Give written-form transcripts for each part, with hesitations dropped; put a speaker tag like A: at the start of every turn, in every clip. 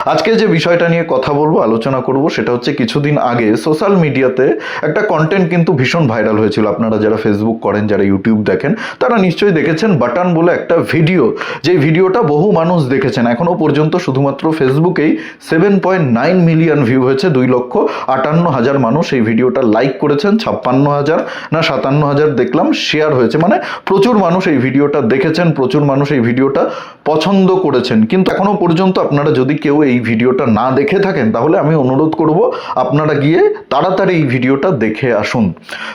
A: আজকে যে বিষয়টা নিয়ে কথা বলবো, আলোচনা করব, সেটা হচ্ছে কিছুদিন আগে সোশ্যাল মিডিয়াতে একটা কন্টেন্ট কিন্তু ভীষণ ভাইরাল হয়েছিল। আপনারা যারা ফেসবুক করেন, যারা ইউটিউব দেখেন, তারা নিশ্চয়ই দেখেছেন বাটন বলে একটা ভিডিও। যেই ভিডিওটা বহু মানুষ দেখেছেন। এখনো পর্যন্ত শুধুমাত্র ফেসবুকেই 7.9 মিলিয়ন ভিউ হয়েছে। 2,58,000 মানুষ এই ভিডিওটা লাইক করেছেন। 56,000 না 57,000 দেখলাম শেয়ার হয়েছে। মানে প্রচুর মানুষ এই ভিডিওটা দেখেছেন, প্রচুর মানুষ এই ভিডিওটা পছন্দ করেছেন। কিন্তু এখনো পর্যন্ত আপনারা যদি কেউ এই ভিডিওটা না দেখে থাকেন, তাহলে আমি অনুরোধ করব আপনারা গিয়ে তাড়াতাড়ি এই ভিডিওটা দেখে আসুন।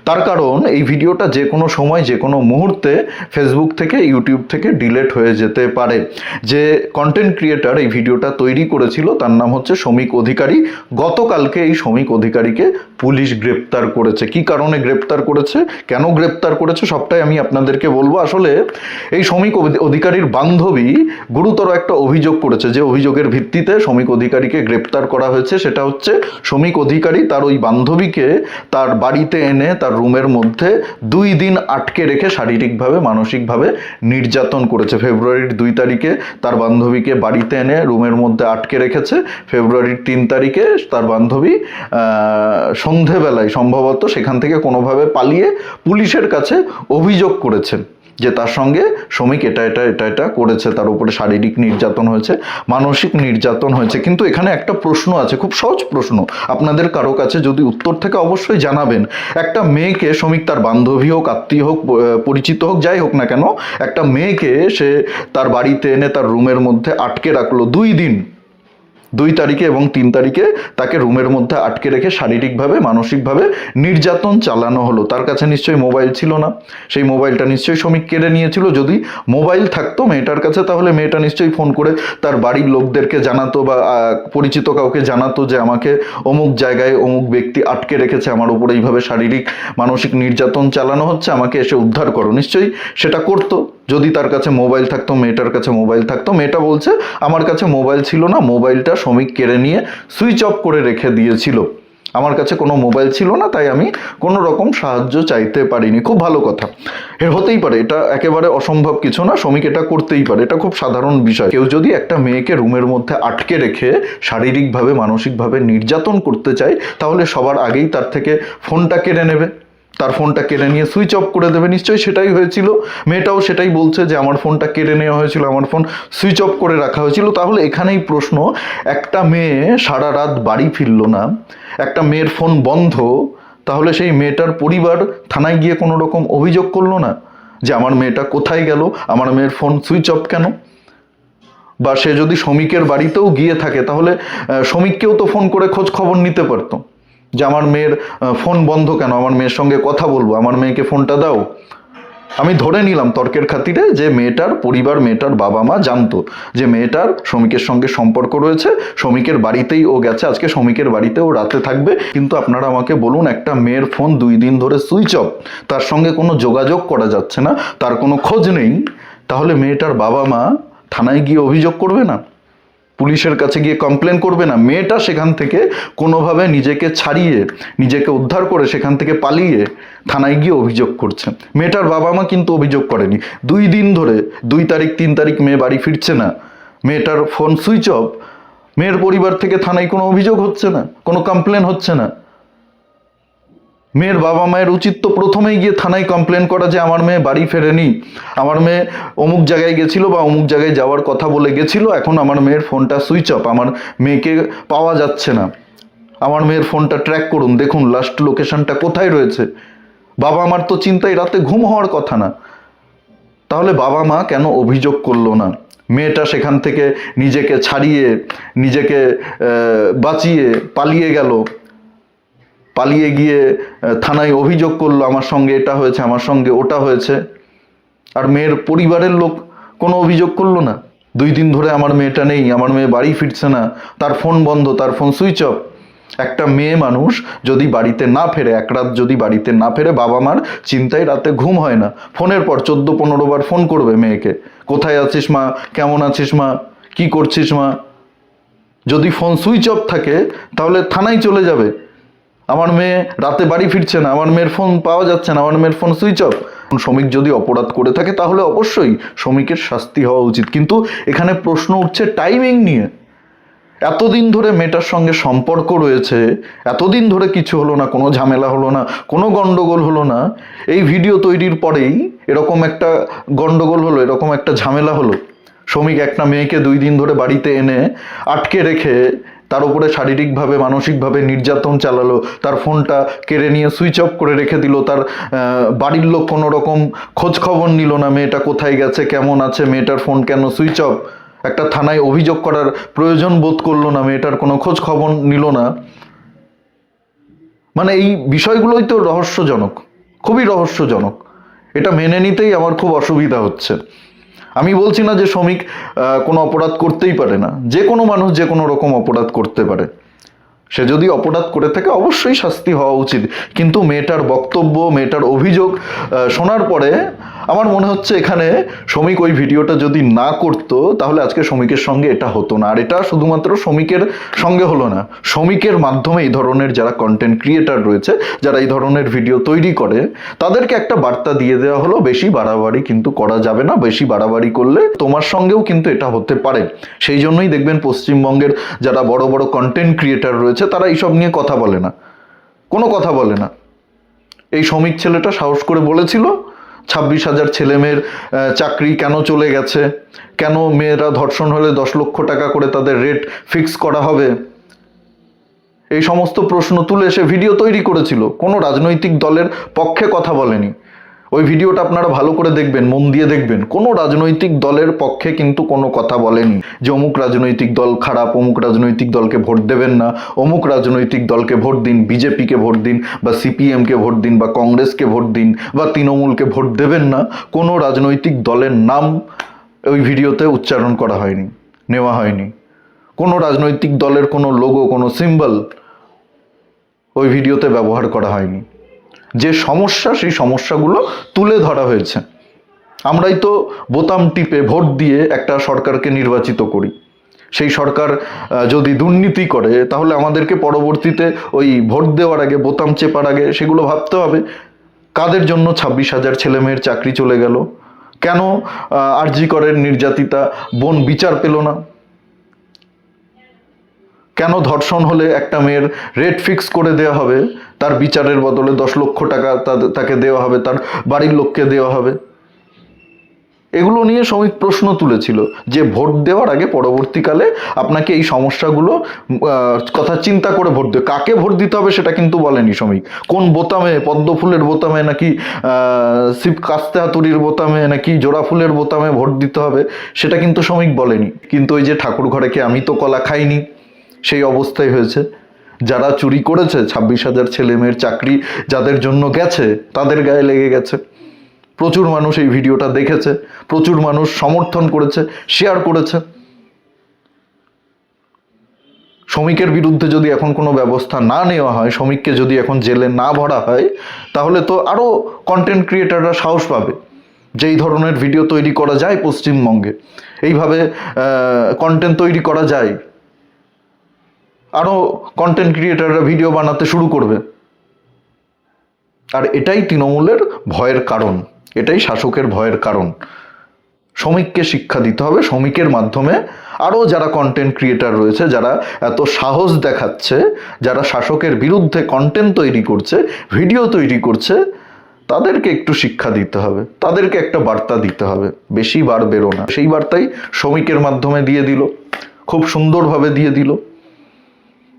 A: তার কারণ এই ভিডিওটা যে কোনো সময়, যে কোনো মুহূর্তে ফেসবুক থেকে, ইউটিউব থেকে ডিলিট হয়ে যেতে পারে। যে কন্টেন্ট ক্রিয়েটার এই ভিডিওটা তৈরি করেছিল তার নাম হচ্ছে শমিক অধিকারী। গতকালকে এই শমিক অধিকারীকে পুলিশ গ্রেপ্তার করেছে। কি কারণে গ্রেপ্তার করেছে, কেন গ্রেপ্তার করেছে, সবটাই আমি আপনাদেরকে বলবো। আসলে এই শমিক অধিকারীর বান্ধবী গুরুতর একটা অভিযোগ করেছে। যে অভিযোগের ভিত্তিতে শমিক অধিকারীকে গ্রেপ্তার করা হয়েছে সেটা হচ্ছে শমিক অধিকারী তার ওই বান্ধবীকে তার বাড়িতে এনে তার রুমের মধ্যে 2 দিন আটকে রেখে শারীরিকভাবে, মানসিকভাবে নির্যাতন করেছে। ফেব্রুয়ারির 2 তারিখে তার বান্ধবীকে বাড়িতে এনে রুমের মধ্যে আটকে রেখেছে। ফেব্রুয়ারির 3 তারিখে তার বান্ধবী সন্ধেবেলায় সম্ভবত সেখান থেকে কোনোভাবে পালিয়ে পুলিশের কাছে অভিযোগ করেছেন যে তার সঙ্গে শমিক এটা করেছে, তার উপরে শারীরিক নির্যাতন হয়েছে, মানসিক নির্যাতন হয়েছে। কিন্তু এখানে একটা প্রশ্ন আছে, খুব সহজ প্রশ্ন, আপনাদের কারো কাছে যদি উত্তর থেকে অবশ্যই জানাবেন। একটা মেয়েকে শমিক, তার বান্ধবী হোক, আত্মীয় হোক, পরিচিত হোক, যাই হোক না কেন, একটা মেয়েকে সে তার বাড়িতে এনে তার রুমের মধ্যে আটকে রাখলো 2 দিন। 2 তারিখে এবং 3 তারিখে তাকে রুমের মধ্যে আটকে রেখে শারীরিকভাবে, মানসিকভাবে নির্যাতন চালানো হলো। তার কাছে নিশ্চয়ই মোবাইল ছিল না, সেই মোবাইলটা নিশ্চয়ই শমিক কেড়ে নিয়েছিল। যদি মোবাইল থাকতো মেয়েটার কাছে, তাহলে মেয়েটা নিশ্চয়ই ফোন করে তার বাড়ির লোকদেরকে জানাতো বা পরিচিত কাউকে জানাতো যে আমাকে অমুক জায়গায় অমুক ব্যক্তি আটকে রেখেছে, আমার উপর এইভাবে শারীরিক মানসিক নির্যাতন চালানো হচ্ছে, আমাকে এসে উদ্ধার করো। নিশ্চয়ই সেটা করতো যদি তার কাছে মোবাইল থাকতো, মেয়েটার কাছে মোবাইল থাকতো। মেয়েটা বলছে আমার কাছে মোবাইল ছিল না, মোবাইলটা শমিক কেড়ে নিয়ে সুইচ অফ করে রেখে দিয়েছিল, আমার কাছে কোনো মোবাইল ছিল না, তাই আমি কোনো রকম সাহায্য চাইতে পারিনি। খুব ভালো কথা, এর হতেই পারে, এটা একেবারে অসম্ভব কিছু না, শমিক এটা করতেই পারে, এটা খুব সাধারণ বিষয়। কেউ যদি একটা মেয়েকে রুমের মধ্যে আটকে রেখে শারীরিকভাবে, মানসিকভাবে নির্যাতন করতে চায়, তাহলে সবার আগেই তার থেকে ফোনটা কেড়ে নেবে, তার ফোনটা কেড়ে নিয়ে সুইচ অফ করে দেবে। নিশ্চয়ই সেটাই হয়েছিল। মেয়েটাও সেটাই বলছে যে আমার ফোনটা কেড়ে নেওয়া হয়েছিল, আমার ফোন সুইচ অফ করে রাখা হয়েছিল। তাহলে এখানেই প্রশ্ন, একটা মেয়ে সারা রাত বাড়ি ফিরল না, একটা মেয়ের ফোন বন্ধ, তাহলে সেই মেয়েটার পরিবার থানায় গিয়ে কোনো রকম অভিযোগ করলো না যে আমার মেয়েটা কোথায় গেল, আমার মেয়ের ফোন সুইচ অফ কেন? বা সে যদি শমিকের বাড়িতেও গিয়ে থাকে, তাহলে শমিককেও তো ফোন করে খোঁজ খবর নিতে পারতো যে আমার মেয়ের ফোন বন্ধ কেন, আমার মেয়ের সঙ্গে কথা বলবো, আমার মেয়েকে ফোনটা দাও। আমি ধরে নিলাম তর্কের খাতিরে যে মেয়েটার পরিবার, মেয়েটার বাবা মা জানতো যে মেয়েটার শমিকের সঙ্গে সম্পর্ক রয়েছে, শমিকের বাড়িতেই ও গেছে, আজকে শমিকের বাড়িতে ও রাতে থাকবে। কিন্তু আপনারা আমাকে বলুন, একটা মেয়ের ফোন 2 দিন ধরে সুইচ অফ, তার সঙ্গে কোনো যোগাযোগ করা যাচ্ছে না, তার কোনো খোঁজ নেই, তাহলে মেয়েটার বাবা মা থানায় গিয়ে অভিযোগ করবে না? পুলিশের কাছে গিয়ে কমপ্লেন করবে না? মেয়েটা সেখান থেকে কোনোভাবে নিজেকে ছাড়িয়ে, নিজেকে উদ্ধার করে সেখান থেকে পালিয়ে থানায় গিয়ে অভিযোগ করছে। মেয়েটার বাবা মা কিন্তু অভিযোগ করেনি। 2 দিন ধরে, 2 তারিখ 3 তারিখ মেয়ে বাড়ি ফিরছে না, মেয়েটার ফোন সুইচ অফ, মেয়ের পরিবার থেকে থানায় কোনো অভিযোগ হচ্ছে না, কোনো কমপ্লেন হচ্ছে না। মেয়ের বাবা মায়ের উচিত তো প্রথমেই গিয়ে থানায় কমপ্লেন করা যে আমার মেয়ে বাড়ি ফেরেনি, আমার মেয়ে অমুক জায়গায় গেছিল বা অমুক জায়গায় যাওয়ার কথা বলে গেছিল, এখন আমার মেয়ের ফোনটা সুইচ অফ, আমার মেয়েকে পাওয়া যাচ্ছে না, আমার মেয়ের ফোনটা ট্র্যাক করুন, দেখুন লাস্ট লোকেশনটা কোথায় রয়েছে। বাবা মার তো চিন্তায় রাতে ঘুম হওয়ার কথা না, তাহলে বাবা মা কেন অভিযোগ করলো না? মেয়েটা সেখান থেকে নিজেকে ছাড়িয়ে, নিজেকে বাঁচিয়ে পালিয়ে গেল, পালিয়ে গিয়ে থানায় অভিযোগ করলো আমার সঙ্গে এটা হয়েছে, আমার সঙ্গে ওটা হয়েছে, আর মেয়ের পরিবারের লোক কোনো অভিযোগ করলো না। 2 দিন ধরে আমার মেয়েটা নেই, আমার মেয়ে বাড়ি ফিরছে না, তার ফোন বন্ধ, তার ফোন সুইচ অফ। একটা মেয়ে মানুষ যদি বাড়িতে না ফেরে, এক রাত যদি বাড়িতে না ফেরে, বাবা মার চিন্তায় রাতে ঘুম হয় না। ফোনের পর 14-15 বার ফোন করবে মেয়েকে, কোথায় আছিস মা, কেমন আছিস মা, কি করছিস মা। যদি ফোন সুইচ অফ থাকে তাহলে থানায় চলে যাবে, আমার মেয়ে রাতে বাড়ি ফিরছে না, আমার মেয়ের ফোন পাওয়া যাচ্ছে না, আমার মেয়ের ফোন সুইচ অফ। শমিক যদি অপরাধ করে থাকে তাহলে অবশ্যই শমিকের শাস্তি হওয়া উচিত। কিন্তু এখানে প্রশ্ন উঠছে টাইমিং নিয়ে, এতদিন ধরে মেয়েটার সঙ্গে সম্পর্ক রয়েছে, এতদিন ধরে কিছু হলো না, কোনো ঝামেলা হলো না, কোনো গন্ডগোল হলো না, এই ভিডিও তৈরির পরেই এরকম একটা গন্ডগোল হলো, এরকম একটা ঝামেলা হলো। শ্রমিক একটা মেয়েকে 2 দিন ধরে বাড়িতে এনে আটকে রেখে তার উপরে শারীরিকভাবে মানসিকভাবে নির্যাতন চালালো, তার ফোনটা কেড়ে নিয়ে সুইচ অফ করে রেখে দিল, তার বাড়ির লোক কোনো রকম খোঁজ খবর নিল না, মেয়েটা কোথায় গেছে, কেমন আছে, মেয়েটার ফোন কেন সুইচ অফ, একটা থানায় অভিযোগ করার প্রয়োজন বোধ করলো না, মেয়েটার কোনো খোঁজ খবর নিল না। মানে এই বিষয়গুলোই তো রহস্যজনক, খুবই রহস্যজনক। এটা মেনে নিতেই আমার খুব অসুবিধা হচ্ছে। আমি বলছি না যে শ্রমিক কোনো অপরাধ করতেই পারে না, যে কোনো মানুষ যে কোনো রকম অপরাধ করতে পারে, সে যদি অপরাধ করে থাকে অবশ্যই শাস্তি হওয়া উচিত। কিন্তু মেয়েটার বক্তব্য, মেয়েটার অভিযোগ শোনার পরে আমার মনে হচ্ছে এখানে শ্রমিক ওই ভিডিওটা যদি না করতো তাহলে আজকে শ্রমিকের সঙ্গে এটা হতো না। আর এটা শুধুমাত্র শ্রমিকের সঙ্গে হলো না, শ্রমিকের মাধ্যমে এই ধরনের যারা কন্টেন্ট ক্রিয়েটার রয়েছে, যারা এই ধরনের ভিডিও তৈরি করে, তাদেরকে একটা বার্তা দিয়ে দেওয়া হলো, বেশি বাড়াবাড়ি কিন্তু করা যাবে না, বেশি বাড়াবাড়ি করলে তোমার সঙ্গেও কিন্তু এটা হতে পারে। সেই জন্যই দেখবেন পশ্চিমবঙ্গের যারা বড় বড় কন্টেন্ট ক্রিয়েটার রয়েছে তারা এইসব নিয়ে কথা বলে না, কোনো কথা বলে না। এই শ্রমিক ছেলেটা সাহস করে বলেছিল 26,000 ছেলেমেয়ের চাকরি কেন চলে গেছে, কেন মেয়েরা ধর্ষণ হলে 10 লক্ষ টাকা করে তাদের রেট ফিক্স করা হবে, এই সমস্ত প্রশ্ন তুলে সে ভিডিও তৈরি করেছিল। কোনো রাজনৈতিক দলের পক্ষে কথা বলেনি। ওই ভিডিওটা আপনারা ভালো করে দেখবেন, মন দিয়ে দেখবেন, কোনো রাজনৈতিক দলের পক্ষে কিন্তু কোনো কথা বলেনি যে অমুক রাজনৈতিক দল খারাপ, অমুক রাজনৈতিক দলকে ভোট দেবেন না, অমুক রাজনৈতিক দলকে ভোট দিন, বিজেপিকে ভোট দিন, বা সিপিএমকে ভোট দিন, বা কংগ্রেসকে ভোট দিন, বা তৃণমূলকে ভোট দেবেন না। কোনো রাজনৈতিক দলের নাম ওই ভিডিওতে উচ্চারণ করা হয়নি, নেওয়া হয়নি। কোনো রাজনৈতিক দলের কোনো লোগো, কোনো সিম্বল ওই ভিডিওতে ব্যবহার করা হয়নি। যে সমস্যা, সেই সমস্যাগুলো তুলে ধরা হয়েছে। আমরাই তো বোতাম টিপে ভোট দিয়ে একটা সরকারকে নির্বাচিত করি। সেই সরকার যদি দুর্নীতি করে তাহলে আমাদেরকে পরবর্তীতে ওই ভোট দেওয়ার আগে, বোতাম চেপার আগে সেগুলো ভাবতে হবে। কাদের জন্য 26,000 ছেলেমেয়ের চাকরি চলে গেল, কেন আরজি করের নির্যাতিতা বোন বিচার পেল না, কেন ধর্ষণ হলে একটা মেয়ের রেট ফিক্স করে দেওয়া হবে, তার বিচারের বদলে 10 লক্ষ টাকা তাকে দেওয়া হবে, তার বাড়ির লোককে দেওয়া হবে। এগুলো নিয়ে শ্রমিক প্রশ্ন তুলেছিল যে ভোট দেওয়ার আগে পরবর্তীকালে আপনাকে এই সমস্যাগুলো কথা চিন্তা করে ভোট দেবে। কাকে ভোট দিতে হবে সেটা কিন্তু বলেনি শ্রমিক। কোন বোতামে, পদ্ম ফুলের বোতামে নাকি শিব কাস্তে হাতুড়ির বোতামে নাকি জোড়া ফুলের বোতামে ভোট দিতে হবে সেটা কিন্তু শ্রমিক বলেনি। কিন্তু ওই যে ঠাকুর ঘরেকে আমি তো কলা খাইনি, সেই অবস্থায় হয়েছে। যারা চুরি করেছে, 26,000 ছেলে মেয়ের চাকরি যাদের জন্য গেছে, তাদের গায়ে লেগে গেছে। প্রচুর মানুষ এই ভিডিওটা দেখেছে, প্রচুর মানুষ সমর্থন করেছে, শেয়ার করেছে। শ্রমিকের বিরুদ্ধে যদি এখন কোনো ব্যবস্থা না নেওয়া হয়, শ্রমিককে যদি এখন জেলে না ভরা হয়, তাহলে তো আরও কন্টেন্ট ক্রিয়েটাররা সাহস পাবে যে এই ধরনের ভিডিও তৈরি করা যায় পশ্চিমবঙ্গে, এইভাবে কন্টেন্ট তৈরি করা যায়। আরও কন্টেন্ট ক্রিয়েটাররা ভিডিও বানাতে শুরু করবে। আর এটাই তৃণমূলের ভয়ের কারণ, এটাই শাসকের ভয়ের কারণ। শ্রমিককে শিক্ষা দিতে হবে, শ্রমিকের মাধ্যমে আরও যারা কন্টেন্ট ক্রিয়েটার রয়েছে, যারা এত সাহস দেখাচ্ছে, যারা শাসকের বিরুদ্ধে কন্টেন্ট তৈরি করছে, ভিডিও তৈরি করছে, তাদেরকে একটু শিক্ষা দিতে হবে, তাদেরকে একটা বার্তা দিতে হবে, বেশি বার বেরো না। সেই বার্তাই শ্রমিকের মাধ্যমে দিয়ে দিল, খুব সুন্দরভাবে দিয়ে দিল।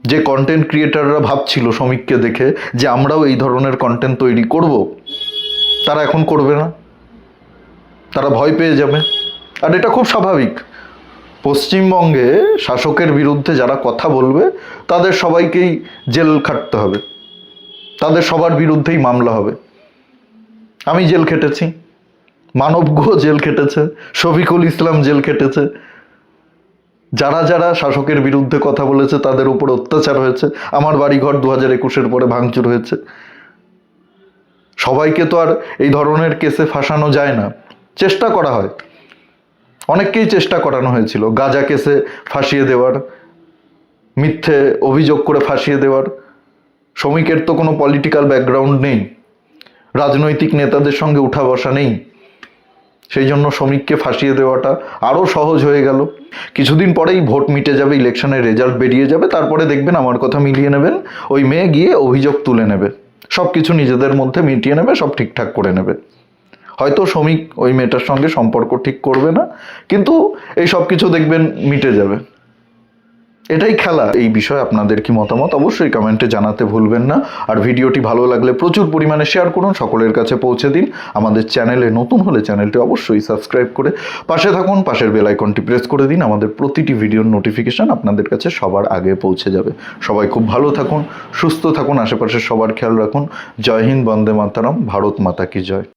A: যে কন্টেন্ট ক্রিয়েটাররা ভাবছিল শ্রমিককে দেখে যে আমরাও এই ধরনের কন্টেন্ট তৈরি করব, তারা এখন করবে না, তারা ভয় পেয়ে যাবে। আর এটা খুব স্বাভাবিক। পশ্চিমবঙ্গে শাসকের বিরুদ্ধে যারা কথা বলবে তাদের সবাইকেই জেল খাটতে হবে, তাদের সবার বিরুদ্ধেই মামলা হবে। আমি জেল খেটেছি, মানব গুহ জেল খেটেছে, শফিকুল ইসলাম জেল খেটেছে। যারা যারা শাসকের বিরুদ্ধে কথা বলেছে তাদের উপর অত্যাচার হয়েছে। আমার বাড়িঘর 2021-এর পরে ভাঙচুর হয়েছে। সবাইকে তো আর এই ধরনের কেসে ফাঁসানো যায় না, চেষ্টা করা হয়। অনেককেই চেষ্টা করানো হয়েছিল গাঁজা কেসে ফাঁসিয়ে দেওয়ার, মিথ্যে অভিযোগ করে ফাঁসিয়ে দেওয়ার। শ্রমিকের তো কোনো পলিটিক্যাল ব্যাকগ্রাউন্ড নেই, রাজনৈতিক নেতাদের সঙ্গে উঠা বসা নেই, সেই জন্য শ্রমিককে ফাঁসিয়ে দেওয়াটা আরও সহজ হয়ে গেল। কিছুদিন পরেই ভোট মিটে যাবে, ইলেকশনের রেজাল্ট বেরিয়ে যাবে, তারপরে দেখবেন আমার কথা মিলিয়ে নেবেন, ওই মেয়ে গিয়ে অভিযোগ তুলে নেবে, সব কিছু নিজেদের মধ্যে মিটিয়ে নেবে, সব ঠিকঠাক করে নেবে। হয়তো শ্রমিক ওই মেয়েটার সঙ্গে সম্পর্ক ঠিক করবে না, কিন্তু এই সব কিছু দেখবেন মিটে যাবে। এটাই খেলা। এই বিষয়ে আপনাদের কি মতামত অবশ্যই কমেন্টে জানাতে ভুলবেন না। আর ভিডিওটি ভালো লাগলে প্রচুর পরিমাণে শেয়ার করুন, সকলের কাছে পৌঁছে দিন। আমাদের চ্যানেলে নতুন হলে চ্যানেলটি অবশ্যই সাবস্ক্রাইব করে পাশে থাকুন, পাশের বেল আইকনটি প্রেস করে দিন, আমাদের প্রতিটি ভিডিওর নোটিফিকেশন আপনাদের কাছে সবার আগে পৌঁছে যাবে। সবাই খুব ভালো থাকুন, সুস্থ থাকুন, আশেপাশে সবার খেয়াল রাখুন। জয় হিন্দ, বন্দে মাতরম, ভারত মাতা কি জয়।